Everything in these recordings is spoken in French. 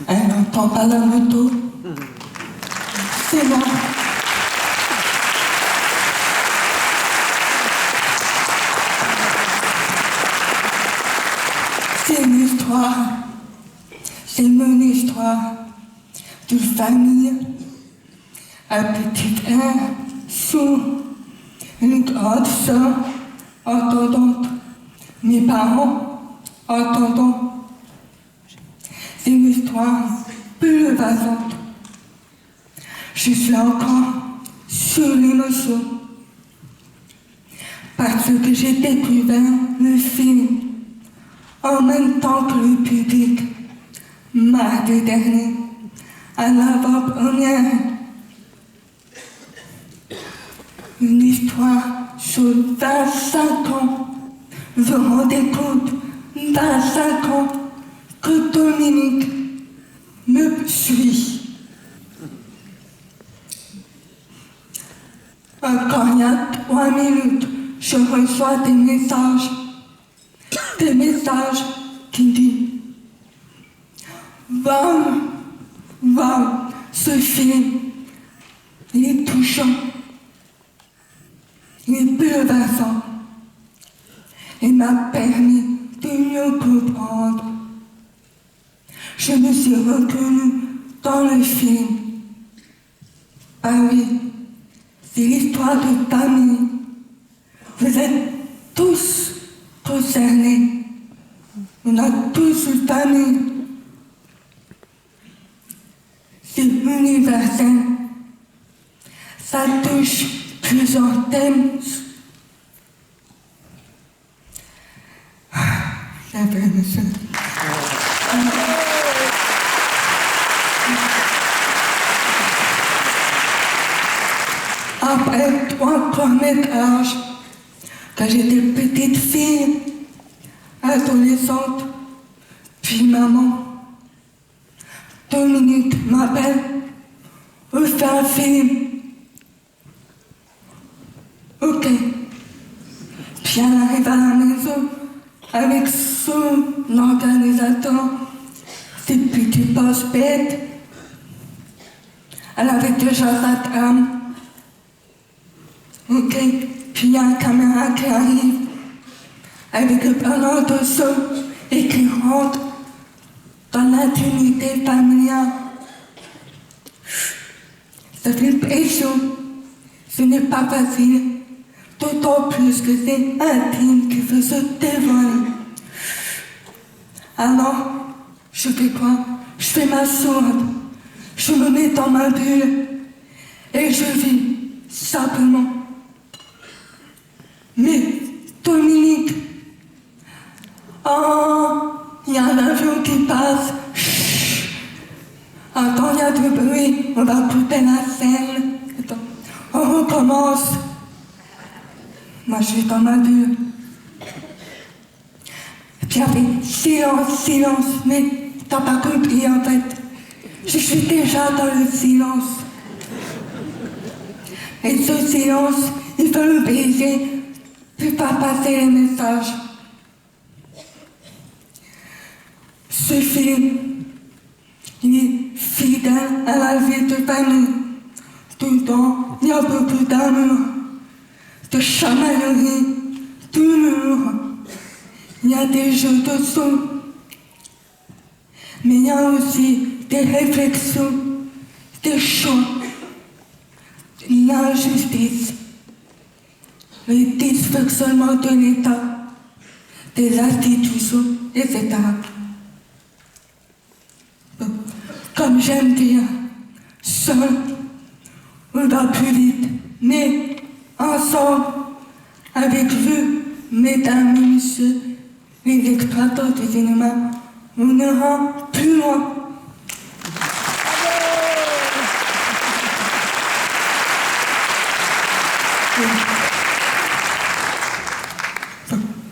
Elle n'entend pas la moto. C'est moi. C'est une histoire. C'est mon histoire d'une famille. Un petit frère sourd, une grande sœur entendante, mes parents entendants. C'est une histoire bouleversante. Je suis encore sur l'émotion parce que j'ai découvert le film en même temps que le public mardi dernier à l'avant-première. Une histoire sur 25 ans. Vous vous rendez compte, 25 ans que Dominique me suit. Encore il y a 3 minutes, je reçois des messages qui disent Waouh, ce film, il est touchant, il est bouleversant. Il m'a permis de mieux comprendre. Je me suis reconnue dans le film. Ah oui, c'est l'histoire de famille. Vous êtes tous concernés. On a tous une famille. C'est universel. Ça touche plusieurs thèmes. J'avais monsieur. Après 3 courts-métrages, quand j'étais petite fille, adolescente, puis maman, Dominique m'appelle, on fait un film. Ok. Puis elle arrive à la maison avec son organisateur, ses petits post-bêtes. Elle avait déjà sa trame. Ok. Puis il y a une caméra qui arrive avec le preneur de son et qui rentre dans l'intimité familiale. Ça fait pression. Ce n'est pas facile. D'autant plus que c'est intime qui veut se dévoiler. Alors, je fais quoi? Je fais ma sourde. Je me mets dans ma bulle et je vis simplement. Mais Dominique, oh, il y a un avion qui passe. Chut. Attends, il y a du bruit. On va couper la scène. Attends. On recommence. Moi, je suis dans ma bulle. Et puis, il y avait silence. Mais t'as pas compris, en fait. Je suis déjà dans le silence. Et ce silence, il faut le briser. Puis pas passer les messages. Ce film, il est fidèle à la vie de famille. Tout le temps, il y a beaucoup d'amour, de chamaillerie, d'humour. Il y a des jeux de son. Mais il y a aussi des réflexions, des choix, l'injustice, le dysfonctionnement de l'État, des institutions, etc. Comme j'aime dire, seul, on va plus vite, mais ensemble, avec vous, mesdames et messieurs, les exploitants du cinéma, on ira plus loin.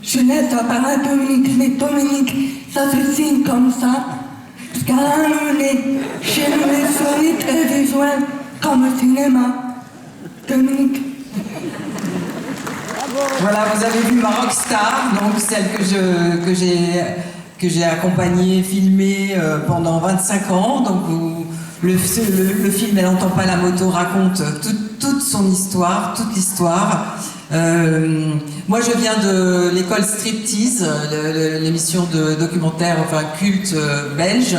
Je laisse la parole à Dominique, mais Dominique, ça se signe comme ça, parce qu'à un moment donné, j'ai le son très visuel, comme au cinéma. Dominique. Voilà, vous avez vu ma rockstar, donc celle que que j'ai accompagné, filmé pendant 25 ans. Donc le film Elle n'entend pas la moto raconte toute son histoire, toute l'histoire. Moi je viens de l'école Striptease, l'émission de documentaire enfin culte belge.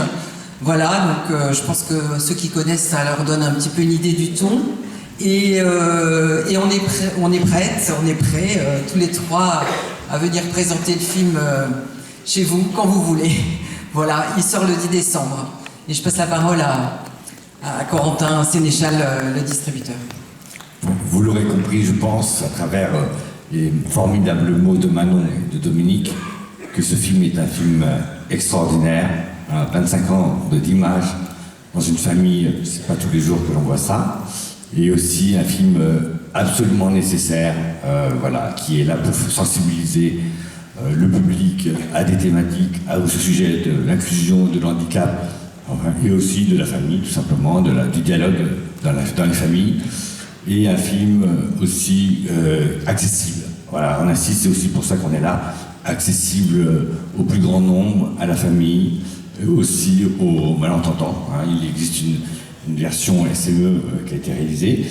Voilà, donc je pense que ceux qui connaissent, ça leur donne un petit peu une idée du ton. Et on est prêts, tous les trois, à venir présenter le film chez vous, quand vous voulez. Voilà, il sort le 10 décembre. Et je passe la parole à Corentin Sénéchal, le distributeur. Vous l'aurez compris, je pense, à travers les formidables mots de Manon et de Dominique, que ce film est un film extraordinaire. 25 ans d'image dans une famille, c'est pas tous les jours que l'on voit ça. Et aussi un film absolument nécessaire, voilà, qui est là pour sensibiliser le public à des thématiques, au sujet de l'inclusion, de l'handicap, enfin, et aussi de la famille, tout simplement, du dialogue dans les familles. Et un film aussi accessible. Voilà, on insiste, c'est aussi pour ça qu'on est là, accessible au plus grand nombre, à la famille, et aussi aux malentendants. Hein. Il existe une version SME qui a été réalisée,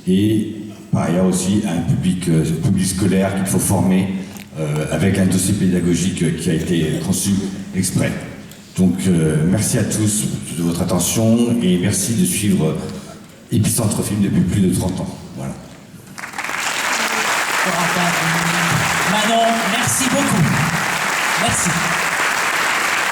et par ailleurs aussi un public scolaire qu'il faut former avec un dossier pédagogique qui a été conçu exprès. Donc merci à tous de votre attention et merci de suivre Épicentre Film depuis plus de 30 ans. Voilà. Manon, merci beaucoup. Merci.